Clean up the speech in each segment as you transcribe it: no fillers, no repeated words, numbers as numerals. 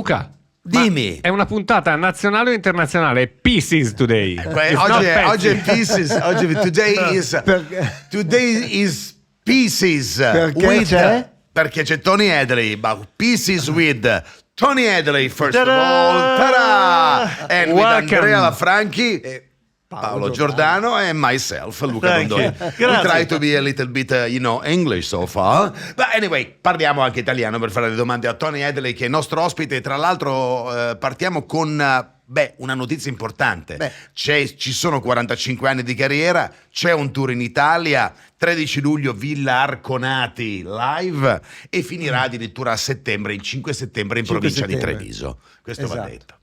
Luca, dimmi. è una puntata nazionale o internazionale? Pieces today. Oggi è Pieces. Today is Pieces. Perché c'è? Perché c'è Tony Hadley, but Pieces with Tony Hadley first of all. Ta-da! And with Andrea Lafranchi, Paolo Giordano and myself, Luca Dondoni. We try to be a little bit, English so far. But anyway, parliamo anche italiano per fare le domande a Tony Hadley, che è il nostro ospite. Tra l'altro partiamo con una notizia importante. Ci sono 45 anni di carriera, c'è un tour in Italia, 13 luglio Villa Arconati live e finirà addirittura a settembre, il 5 settembre in provincia di Treviso. Questo va detto.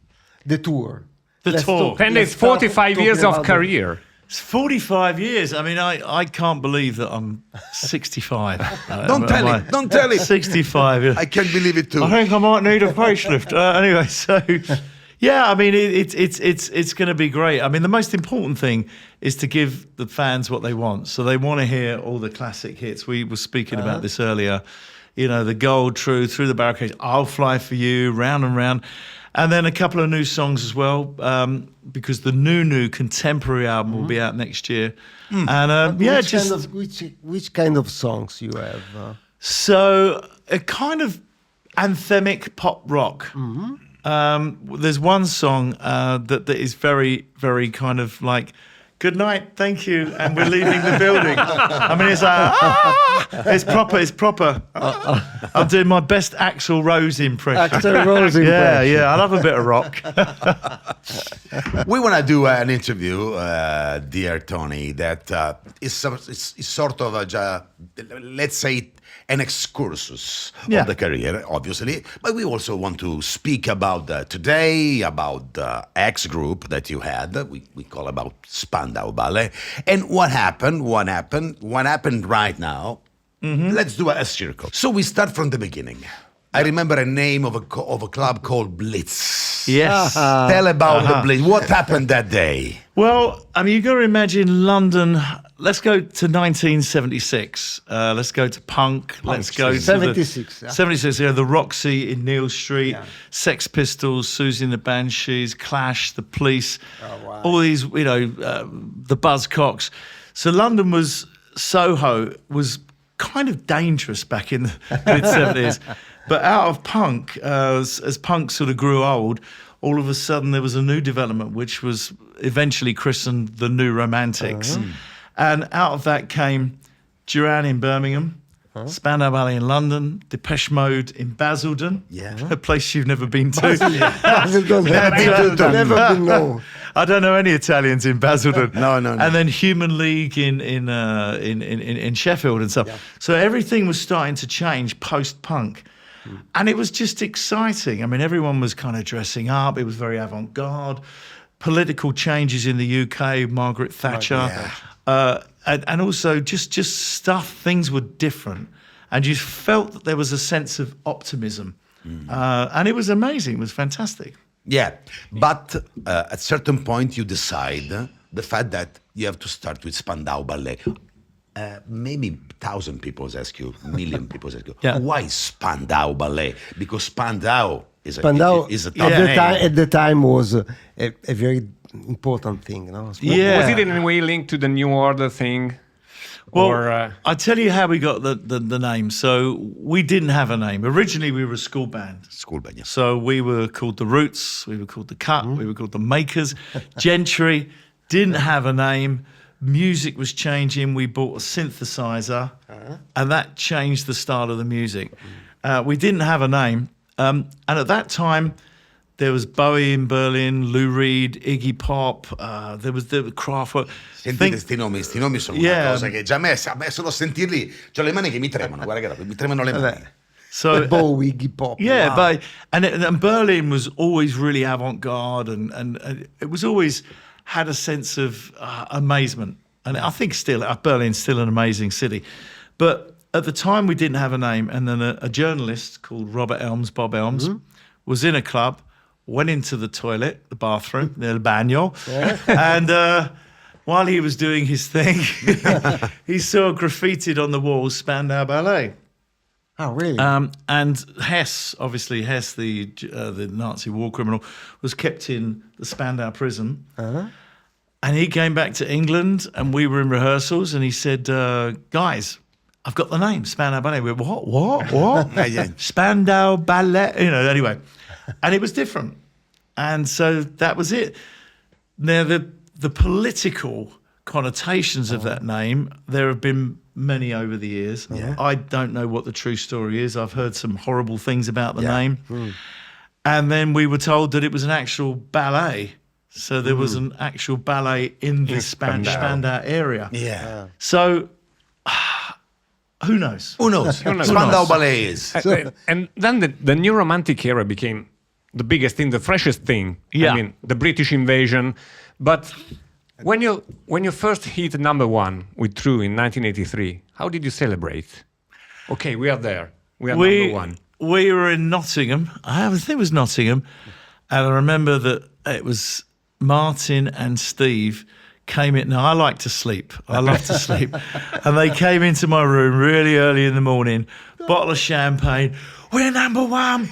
The tour. The tour. And it's 45 years of career. It's 45 years. I mean, I can't believe that I'm 65. Don't tell him. 65. Yeah. I can't believe it too. I think I might need a facelift. Anyway, so yeah, I mean, it's going to be great. I mean, the most important thing is to give the fans what they want. So they want to hear all the classic hits. We were speaking about this earlier. You know, The Gold, True, Through the Barricades, I'll Fly for You, Round and Round. And then a couple of new songs as well, because the new contemporary album will be out next year. And which kind of songs you have? So a kind of anthemic pop rock. There's one song that is very, very kind of like, good night, thank you, and we're leaving the building. I mean, it's like, it's proper. I'm doing my best Axl Rose impression. Axl Rose impression. Yeah, I love a bit of rock. We want to do an interview, dear Tony, that is sort of let's say, an excursus of the career, obviously. But we also want to speak about today, about the X group that you had. We call about Spandau Ballet. And what happened right now. Let's do a circle. So we start from the beginning. I remember a name of a club called Blitz. Yes. Tell about the Blitz. What happened that day? Well, I mean, you've got to imagine London. Let's go to 1976. Let's go to punk. Let's go to 76. 76. The Roxy in Neal Street, Sex Pistols, Susie and the Banshees, Clash, The Police, all these, the Buzzcocks. So London Soho was kind of dangerous back in the mid-70s. But out of punk, as punk sort of grew old, all of a sudden there was a new development, which was eventually christened the New Romantics. And out of that came Duran in Birmingham, Spandau Ballet in London, Depeche Mode in Basildon, a place you've never been to. Basildon, never been known. I don't know any Italians in Basildon. No. And then Human League in Sheffield and stuff. Yeah. So everything was starting to change post-punk. And it was just exciting. I mean, everyone was kind of dressing up. It was very avant-garde. Political changes in the UK, Margaret Thatcher. And also just stuff, things were different. And you felt that there was a sense of optimism. And it was amazing. It was fantastic. Yeah, but at a certain point you decide the fact that you have to start with Spandau Ballet. Maybe 1,000 people ask you, million people ask you, why Spandau Ballet? Because Spandau is a tough name. At the time was a very important thing. No? Was it in any way linked to the New Order thing? Well, I'll tell you how we got the name. So we didn't have a name. Originally, we were a school band. Yes. So we were called The Roots, we were called The Cut, we were called The Makers. Gentry didn't have a name. Music was changing. We bought a synthesizer, and that changed the style of the music. We didn't have a name. And at that time, there was Bowie in Berlin, Lou Reed, Iggy Pop, there was the Kraftwerk. Sentite sti nomi sono una cosa che già a me solo a sentirli, c'ho le mani che mi tremano, guarda che mi tremano le mani. So Bowie, Iggy Pop. Yeah, wow. And Berlin was always really avant-garde and it was always had a sense of amazement. And I think Berlin's still an amazing city. But at the time we didn't have a name, and then a journalist called Bob Elms, was in a club, went into the toilet, the bathroom, the bagno, and while he was doing his thing, he saw graffitied on the wall Spandau Ballet. Oh, really? And Hess, obviously Hess, the Nazi war criminal, was kept in the Spandau prison. And he came back to England, and we were in rehearsals, and he said, "Guys, I've got the name Spandau Ballet." We went, what? Spandau Ballet, Anyway, and it was different, and so that was it. Now the political connotations of that name, there have been many over the years. I don't know what the true story is. I've heard some horrible things about the name. And then we were told that it was an actual ballet. So there was an actual ballet in the Spandau area. Yeah. So who knows? Who knows? Spandau Ballet is. And then the new romantic era became the biggest thing, the freshest thing. Yeah. I mean, the British invasion. But when you first hit number one with True in 1983, how did you celebrate? Okay, we are there. We are number one. We were in Nottingham. I think it was Nottingham. And I remember that it was Martin and Steve came in. Now, I like to sleep. I love to sleep. And they came into my room really early in the morning, bottle of champagne. We're number one.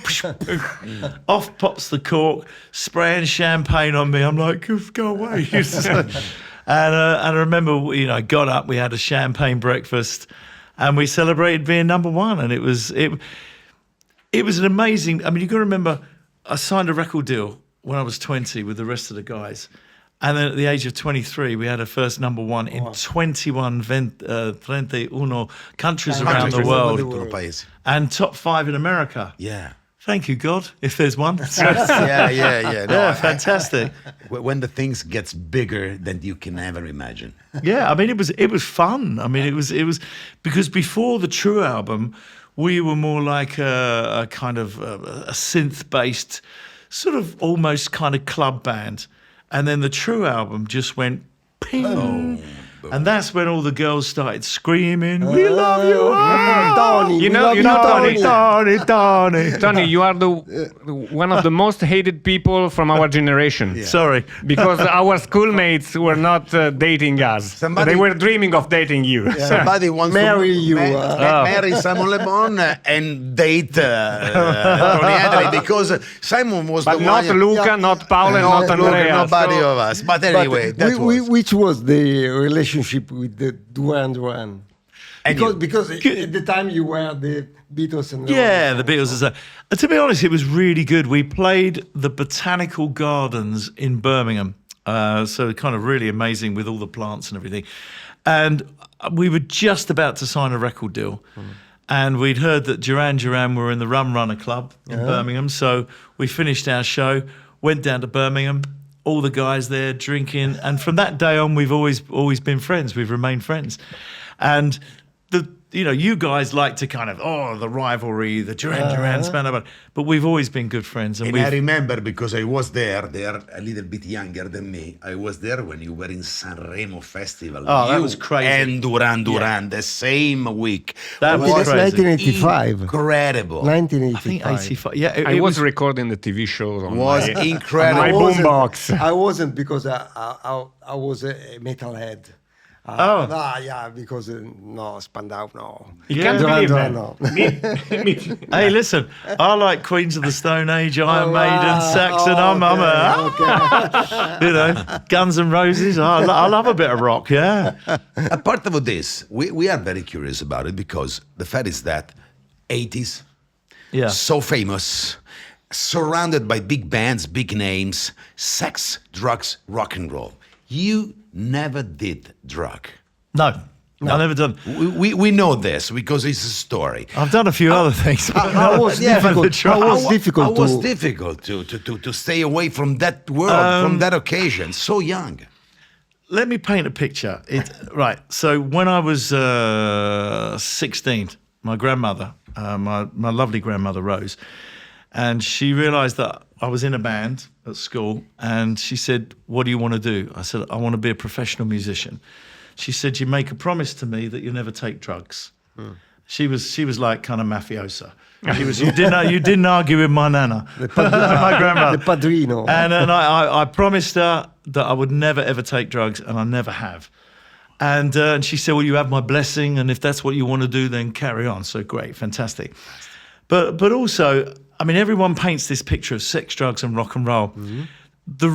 Off pops the cork, spraying champagne on me. I'm like, go away. And I remember, got up, we had a champagne breakfast, and we celebrated being number one. And it was an amazing. I mean, you got to remember, I signed a record deal when I was 20 with the rest of the guys. And then at the age of 23, we had our first number one in 21 countries around the world. And top 5 in America. Yeah. Thank you, God, if there's one. Yeah. No, Yeah, fantastic. When the things gets bigger than you can ever imagine. Yeah, I mean, it was fun. I mean, it was because before the True album, we were more like a kind of a synth-based, sort of almost kind of club band. And then the True album just went ping. And that's when all the girls started screaming, "We love you!" Tony, You know, Tony. Tony, you are the one of the most hated people from our generation. Sorry. Because our schoolmates were not dating us. They were dreaming of dating you. Somebody wants Marry to you, marry Simon Le Bon and date Tony Hadley, because Simon was But the not one. Luca, not Paolo, and Not not Luca, Andrea. nobody So- of us. But anyway, that was. which was the relationship with the Duran Duran? Because at the time you were the Beatles and Yeah, the Beatles. To be honest, it was really good. We played the Botanical Gardens in Birmingham. So kind of really amazing with all the plants and everything. And we were just about to sign a record deal. And we'd heard that Duran Duran were in the Rum Runner Club in Birmingham. So we finished our show, went down to Birmingham, all the guys there drinking. And from that day on, we've always been friends. We've remained friends. And you guys like to kind of, the rivalry, the Duran Duran, Spandau, but we've always been good friends. And I remember, because I was there, they are a little bit younger than me. I was there when you were in Sanremo Festival. Oh, that was crazy. And Duran Duran, the same week. That was That's crazy. 1985. Incredible. 1985. I think 85. Yeah, I was recording the TV shows on Was my, incredible. on my I wasn't- boombox. I wasn't, because I was a metalhead. Because no, Spandau, no. You can't Duran believe Duran, that. no. Me too. Hey, listen, I like Queens of the Stone Age, Iron Maiden, Saxon. Guns N' Roses. I love a bit of rock, yeah. Apart of this, we are very curious about it, because the fact is that 80s, Yeah. so famous, surrounded by big bands, big names, sex, drugs, rock and roll. You never did drug. No, I've never done. We know this because it's a story. I've done a few other things. But How was difficult? How was How difficult was to? difficult to stay away from that world, from that occasion, so young? Let me paint a picture. Right. So when I was 16, my grandmother, my lovely grandmother Rose, and she realised that I was in a band at school, and she said, "What do you want to do?" I said, "I want to be a professional musician." She said, "You make a promise to me that you'll never take drugs." She was like kind of mafiosa. You didn't argue with my nana, my grandmother. The Padrino. And I promised her that I would never ever take drugs, and I never have. And she said, well, you have my blessing, and if that's what you want to do, then carry on. So great, fantastic. But also, I mean, everyone paints this picture of sex, drugs, and rock and roll. Mm-hmm. The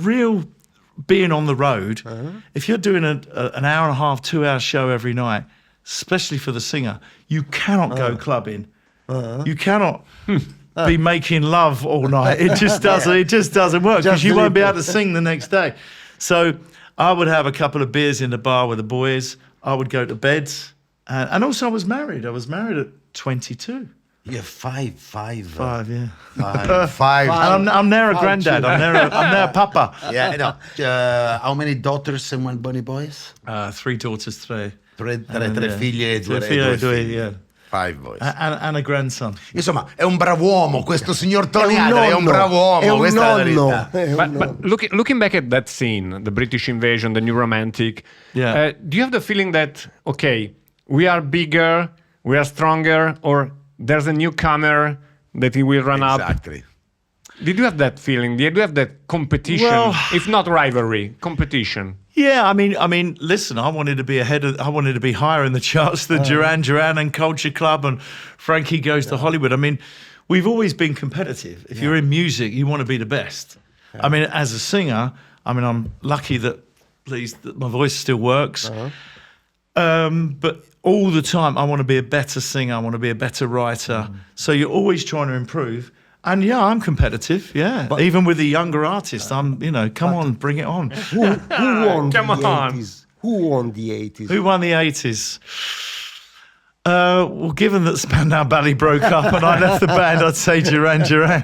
real being on the road, if you're doing an hour and a half, 2 hour show every night, especially for the singer, you cannot go clubbing. You cannot be making love all night. It just doesn't. It just doesn't work because you won't be able to sing the next day. So I would have a couple of beers in the bar with the boys. I would go to bed, and also I was married. I was married at 22. Yeah, five. Five, yeah. Five. And I'm now a granddad. I'm now a papa. Yeah, no. How many daughters and one bunny boys? 3 daughters, 3. Tre figlie e due figli, yeah. 5 boys. And a grandson. Insomma, è un brav'uomo questo signor Tony È un Hadley, è un nonno, brav'uomo, è un questa è la nonno. verità. But looking back at that scene, the British invasion, the New Romantic, Yeah. do you have the feeling that, okay, we are bigger, we are stronger, or there's a newcomer that he will run up? Exactly. Did you have that feeling? Did you have that competition, Well- if not rivalry, competition? Yeah, I mean, listen, I wanted to be higher in the charts than Duran Duran and Culture Club and Frankie Goes to Hollywood. I mean, we've always been competitive. If you're in music, you want to be the best. I mean, as a singer, I mean, I'm lucky that my voice still works. But all the time, I want to be a better singer. I want to be a better writer. So you're always trying to improve. And yeah, I'm competitive. Yeah, even with the younger artists, come on, bring it on. Who won Come the on. 80s? Who won the 80s? Who won the 80s? Well, given that Spandau Ballet broke up and I left the band, I'd say Duran Duran.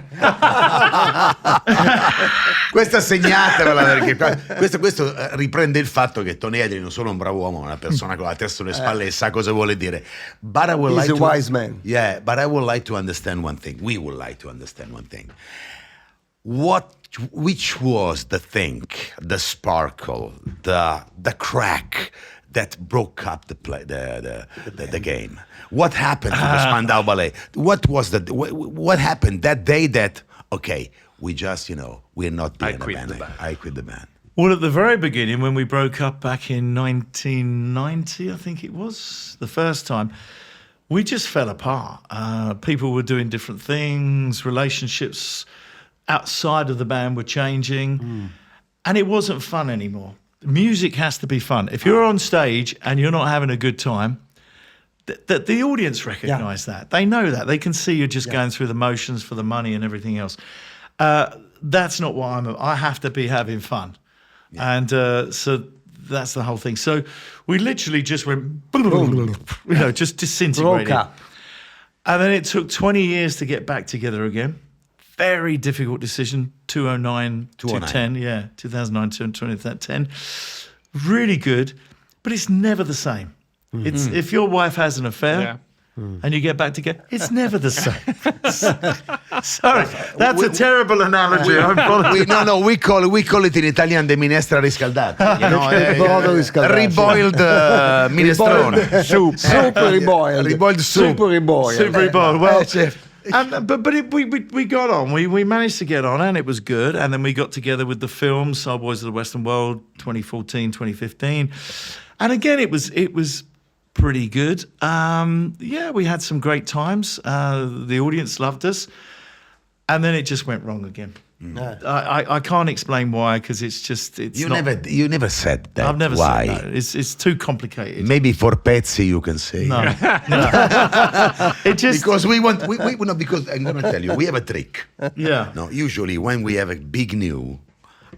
Questa segnatevela perché questo riprende il fatto che Tony Hadley non solo è un bravo uomo, ma una persona con la testa sulle spalle e sa cosa vuole dire. But I would He's like a wise man. Yeah, but I would like to understand one thing. We would like to understand one thing. Which was the thing, the sparkle, the crack that broke up the game? What happened to the Spandau Ballet? What happened that day that, okay, we just, we're not being quit a band. the band. I quit the band. Well, at the very beginning, when we broke up back in 1990, I think it was, the first time, we just fell apart. People were doing different things, relationships outside of the band were changing, and it wasn't fun anymore. Music has to be fun. If you're on stage and you're not having a good time, the audience recognise that. They know that. They can see you're just going through the motions for the money and everything else. That's not what I have to be having fun. And so that's the whole thing. So we literally just went, just disintegrated. Broke up. And then it took 20 years to get back together again. Very difficult decision, 2009 to 10. Yeah, 2009 to 2010. Really good, but it's never the same. It's if your wife has an affair and you get back together, it's never the same. Sorry, that's a terrible analogy. We call it in Italian the minestra riscaldata. Brodo riscaldato. Reboiled minestrone. Soup reboiled. Reboiled soup. Super reboiled. Super Bowl. Well, we got on. We managed to get on, and it was good. And then we got together with the film Soul Boys of the Western World, 2014, 2015, and again it was pretty good. We had some great times. The audience loved us, and then it just went wrong again. I can't explain why, because You never said that. I've never why. said that. It's too complicated. Maybe for Pezzi you can say. No. It just Because we no, because I'm gonna tell you, we have a trick. yeah. No, usually when we have a big new,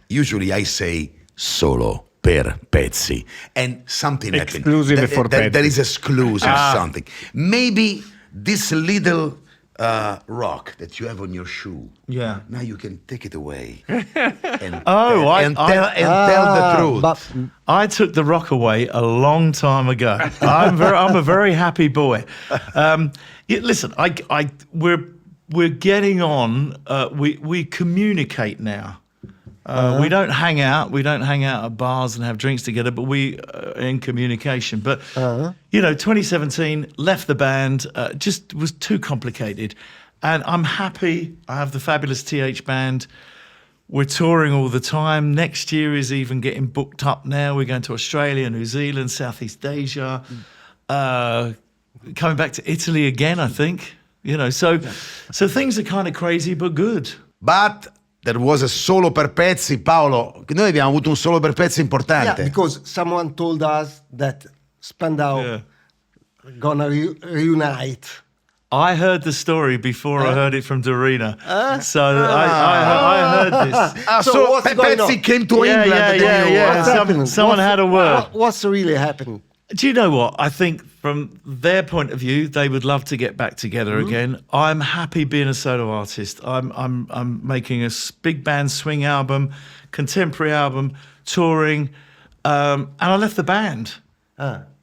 usually I say solo per Pezzi, and something Exclusively happened. for Pezzi. There is exclusive something. Maybe this little rock that you have on your shoe. Yeah. Now you can take it away. And, I tell the truth. But I took the rock away a long time ago. I'm a very happy boy. Listen, we're getting on. We communicate now. We don't hang out. We don't hang out at bars and have drinks together, but we are in communication. But 2017, left the band. Just was too complicated, and I'm happy. I have the fabulous TH band. We're touring all the time. Next year is even getting booked up now. We're going to Australia, New Zealand, Southeast Asia, coming back to Italy again, I think. You know, so things are kind of crazy, but good. But there was a solo per pezzi, Paolo. Noi abbiamo avuto un solo per pezzi importante. Yeah, because someone told us that Spandau gonna reunite. I heard the story before I heard it from Dorina. So I heard this. So what's going Pezzi on? came to England. What's happening? Someone had a word. What's really happening? Do you know what? I think from their point of view, they would love to get back together again. I'm happy being a solo artist. I'm making a big band swing album, contemporary album, touring, and I left the band.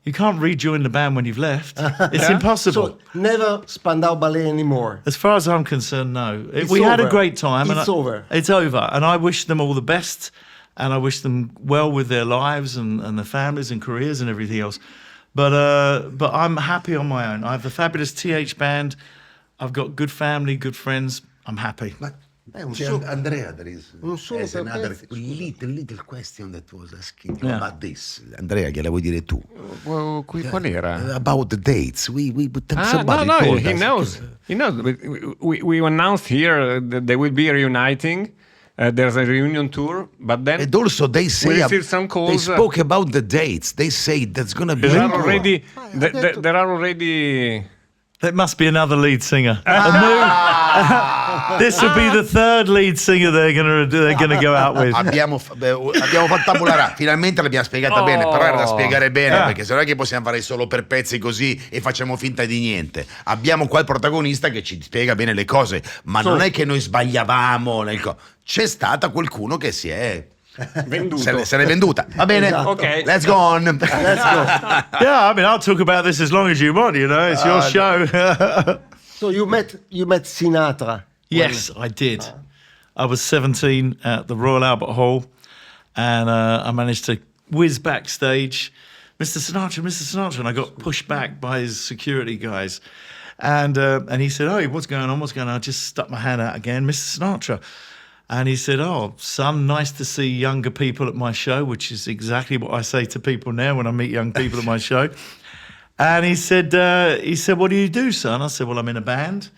You can't rejoin the band when you've left. It's impossible. So never Spandau Ballet anymore. As far as I'm concerned, no. It's We had a over. great time. It's over. It's over. And I wish them all the best. And I wish them well with their lives and their families and careers and everything else. But I'm happy on my own. I have a fabulous TH band. I've got good family, good friends. I'm happy. But Andrea, there is another little question that was asking about this. Andrea, gliela vuoi dire tu? Well, qual era? About the dates. Somebody No, told he us. knows. He knows. We announced here that they will be reuniting. There's a reunion tour, but then And also they say we received some they calls. spoke about the dates. They say that's gonna be There are already. There must be another lead singer. This will be the third lead singer they're gonna go out with. abbiamo fatto tabula rasa. Finalmente l'abbiamo spiegata bene, però era da spiegare bene perché se non è che possiamo fare solo per pezzi così e facciamo finta di niente. Abbiamo qua il protagonista che ci spiega bene le cose, ma non è che noi sbagliavamo c'è stata qualcuno che si è Venduto. se l'è venduta. Va bene. Esatto. Ok. Let's go on. Yeah, I mean, I'll talk about this as long as you want. You know, it's your show. So you met Sinatra. Yes, I did. I was 17 at the Royal Albert Hall, and I managed to whiz backstage, Mr. Sinatra, and I got pushed back by his security guys. And he said, "Oh, what's going on? What's going on?" I just stuck my hand out again, Mr. Sinatra. And he said, "Oh, son, nice to see younger people at my show," which is exactly what I say to people now when I meet young people at my show. And he said, "What do you do, son?" I said, "Well, I'm in a band.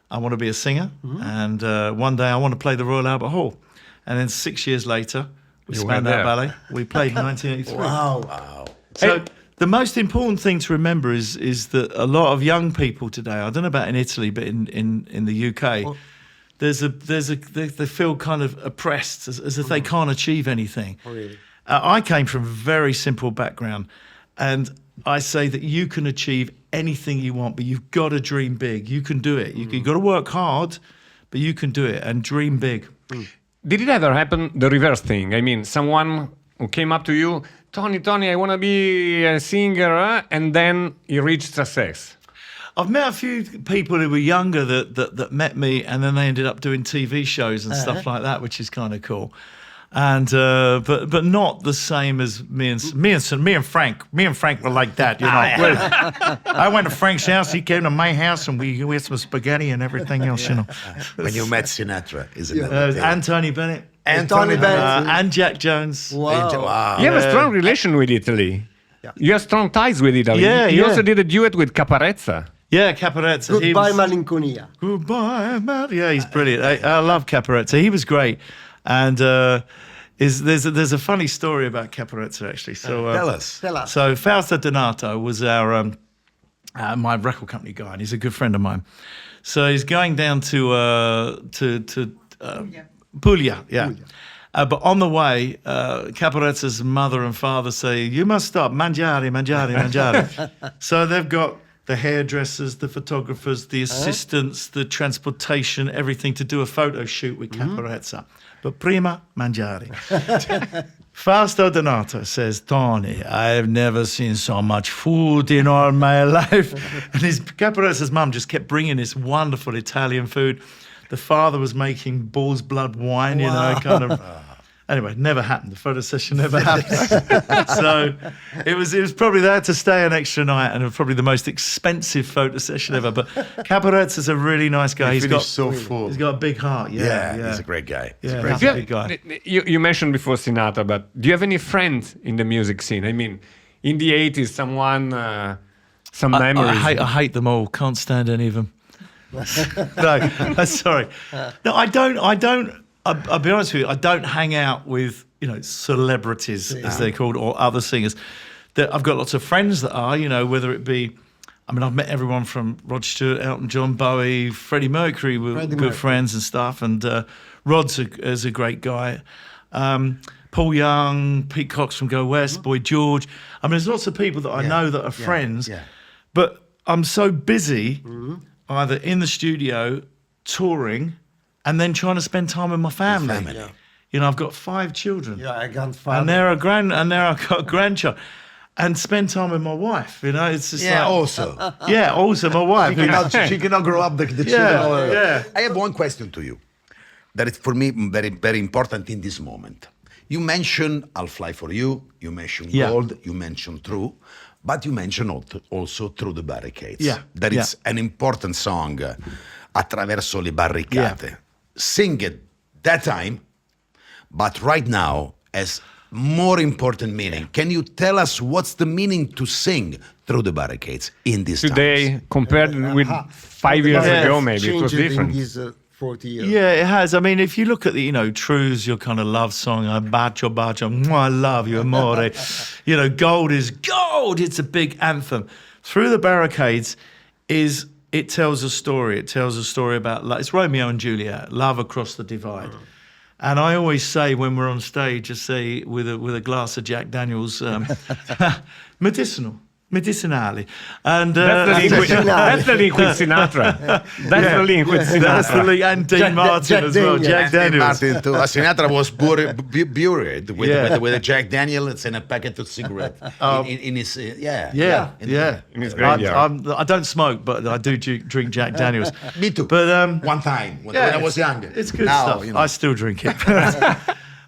I want to be a singer, and one day I want to play the Royal Albert Hall." And then 6 years later, we You were Spandau there. Ballet. We played in 1983. Wow. So the most important thing to remember is that a lot of young people today, I don't know about in Italy, but in the UK, they feel kind of oppressed as if they can't achieve anything. Really? I came from a very simple background, and I say that you can achieve anything you want, but you've got to dream big. You can do it. You've got to work hard, but you can do it and dream big. Did it ever happen the reverse thing? I mean, someone who came up to you, Tony, I want to be a singer, and then you reached success. I've met a few people who were younger that met me, and then they ended up doing TV shows and stuff like that, which is kind of cool. And but not the same as me and Frank. Me and Frank were like that, you know. I went to Frank's house. He came to my house, and we had some spaghetti and everything else, you know. When you met Sinatra, isn't it? And Tony Bennett, Tony Bennett. and Jack Jones. Wow. You have a strong relation with Italy. You have strong ties with Italy. Yeah, You yeah. also did a duet with Caparezza. Yeah, Caparezza. he Goodbye, was- Malinconia. Goodbye, man. Yeah, he's brilliant. I love Caparezza. He was great. And there's a funny story about Caparezza, actually. So Tell us. Tell us. So Fausto Donato was our my record company guy, and he's a good friend of mine. So he's going down to Puglia, yeah. But on the way, Caparezza's mother and father say, "You must stop, mangiare, mangiare, mangiare." So they've got the hairdressers, the photographers, the assistants, the transportation, everything to do a photo shoot with Caparezza. But prima mangiare. Fausto Donato says, "Tony, I've never seen so much food in all my life." And Caparezza's mum just kept bringing this wonderful Italian food. The father was making bull's blood wine, you know, kind of. Anyway, never happened. The photo session never happened. So it was probably there to stay an extra night, and probably the most expensive photo session ever. But Caporet's a really nice guy. He's got so full. He's got a big heart. Yeah, he's a great guy. Yeah, he's Yeah, a big guy. you mentioned before Sinatra, but do you have any friends in the music scene? I mean, in the 80s, some memories. I hate them all. Can't stand any of them. No, sorry. No, I don't. I'll be honest with you. I don't hang out with celebrities as they're called or other singers. I've got lots of friends that are whether it be. I mean, I've met everyone from Rod Stewart, Elton John, Bowie, Freddie Mercury. We're good friends and stuff. And Rod's is a great guy. Paul Young, Pete Cox from Go West, Boy George. I mean, there's lots of people that I know that are friends. Yeah. But I'm so busy, either in the studio, touring, and then trying to spend time with my family. I've got 5 children. Yeah, I got 5. And they're I've got a grandchild. And spend time with my wife, it's just also. Also my wife. She cannot grow up the children. Yeah. I have one question to you that is for me very, very important in this moment. You mentioned I'll Fly For You, you mentioned Gold, you mentioned True, but you mentioned also Through the Barricades. Yeah. That is an important song, Attraverso le barricate. Yeah. Sing it that time, but right now as more important meaning. Can you tell us what's the meaning to sing Through the Barricades in this today compared with 5 years ago? Maybe it was different. In these 40 years. Yeah, it has. I mean, if you look at the, True's your kind of love song, Bacio, Bacio, I love you, amore. Gold is gold. It's a big anthem. Through the Barricades it tells a story. It tells a story about love. It's Romeo and Juliet, love across the divide. And I always say when we're on stage, I say with a glass of Jack Daniels, medicinali. And that's the link with Sinatra. That's the link with Sinatra. That's the link, and Dean Martin as well. Jack Daniels. Martin too. Sinatra was buried with a Jack Daniels and a packet of cigarettes in his in his graveyard. I don't smoke, but I do drink Jack Daniels. Me too. But one time when I was younger. It's good stuff. I still drink it.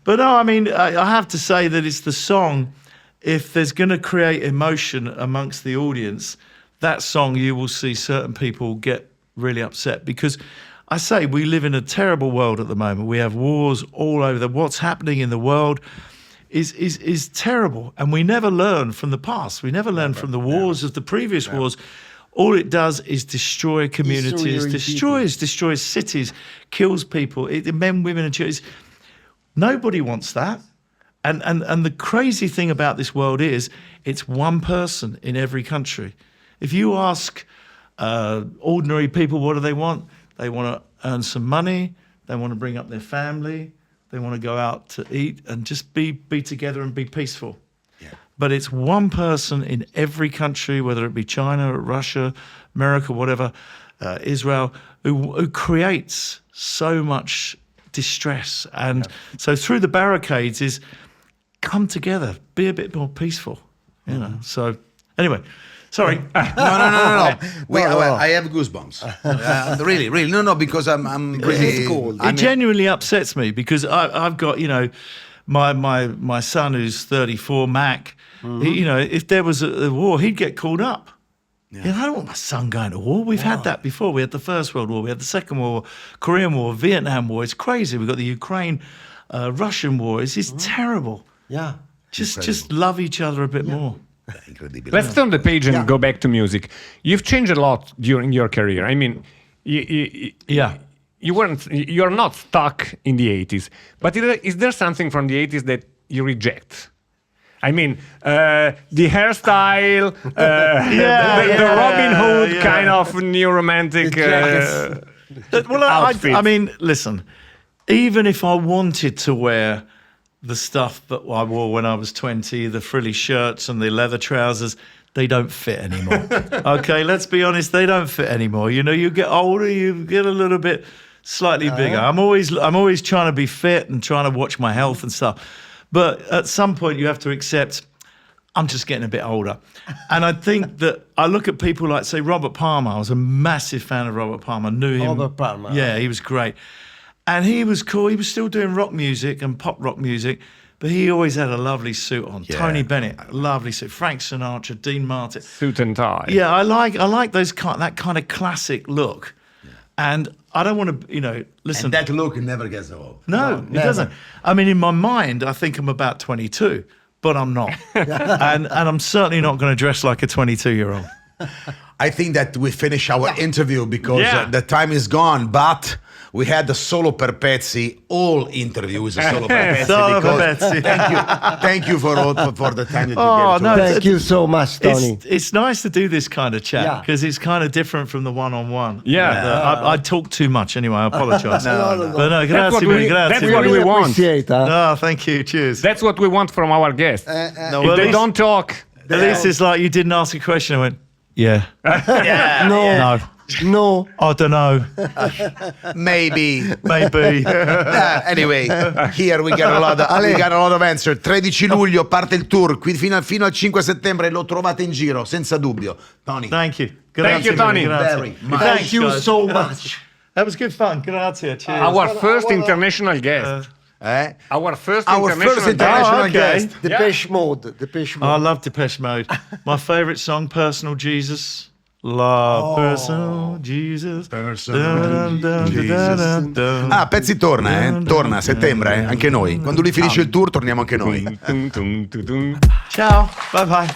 But no, I mean, I have to say that it's the song. If there's going to create emotion amongst the audience, that song you will see certain people get really upset because I say we live in a terrible world at the moment. We have wars all over. What's happening in the world is terrible, and we never learn from the past. We never learn from the wars of the previous wars. All it does is destroy communities, destroys cities, kills people, men, women, and children. Nobody wants that. And the crazy thing about this world is it's one person in every country. If you ask ordinary people what do they want to earn some money, they want to bring up their family, they want to go out to eat and just be together and be peaceful. Yeah. But it's one person in every country, whether it be China, Russia, America, whatever, Israel, who creates so much distress. And so Through the Barricades is come together, be a bit more peaceful, So anyway, sorry. No. I have goosebumps. Really. No, because I'm really cold. It genuinely upsets me because I've got my son who's 34, Mac. If there was a war, he'd get called up. Yeah. I don't want my son going to war. We've had that before. We had the First World War, we had the Second World War, Korean War, Vietnam War. It's crazy. We've got the Ukraine, Russian War. It's terrible. Yeah. Just love each other a bit more. Let's turn the page and go back to music. You've changed a lot during your career. I mean, you're not stuck in the 80s. But is there something from the 80s that you reject? I mean, the hairstyle, the Robin Hood kind of new romantic outfit. I mean, listen, even if I wanted to wear the stuff that I wore when I was 20, the frilly shirts and the leather trousers, they don't fit anymore. Okay, let's be honest, they don't fit anymore. You get older, you get a little bit slightly bigger. I'm always trying to be fit and trying to watch my health and stuff. But at some point you have to accept I'm just getting a bit older. And I think that I look at people like, say, Robert Palmer. I was a massive fan of Robert Palmer. Knew him. Robert Palmer. Yeah, he was great. And he was cool. He was still doing rock music and pop rock music, but he always had a lovely suit on. Yeah. Tony Bennett, lovely suit. Frank Sinatra, Dean Martin. Suit and tie. Yeah, I like that kind of classic look. And I don't want to, listen. And that look never gets old. No, it doesn't. I mean, in my mind, I think I'm about 22, but I'm not. and I'm certainly not going to dress like a 22-year-old. I think that we finish our interview because Yeah. the time is gone, but we had the Solo per Pezzi all interview with the Solo per Pezzi. Solo per because- Pezzi. Thank you for the time that you Oh, gave to no, us. Thank you so much, Tony. It's nice to do this kind of chat Yeah. because it's kind of different from the one-on-one. Yeah. I talk too much anyway. I apologise. No. But no, That's grazie what mille, we- grazie that's mille. what we Really want. appreciate, huh? Oh, thank you. Cheers. That's what we want from our guests. No, If well, they at least- don't talk, At least it's like you didn't ask a question. I went, yeah. No, no. I don't know. Maybe. Maybe. Anyway, here we got a lot of answer. 13 luglio parte il tour, qui fino al 5 settembre lo trovate in giro, senza dubbio. Tony. Thank you. Thank you, Tony. Grazie. Very much. Thanks, Thank you guys. so much. That was good fun. Grazie. Cheers. our first international guest. Our first Our international first guest. international okay. guest. Depeche Mode. Depeche I Mode. love Depeche Mode. My favourite song, Personal Jesus. Love Personal Jesus. Personal Dun, dun, Jesus. dun, dun, dun. Ah, Pezzi torna, torna a settembre, anche noi. Quando lui finisce il tour torniamo anche noi. Tum, tum, tum, tum. Ciao. Bye bye.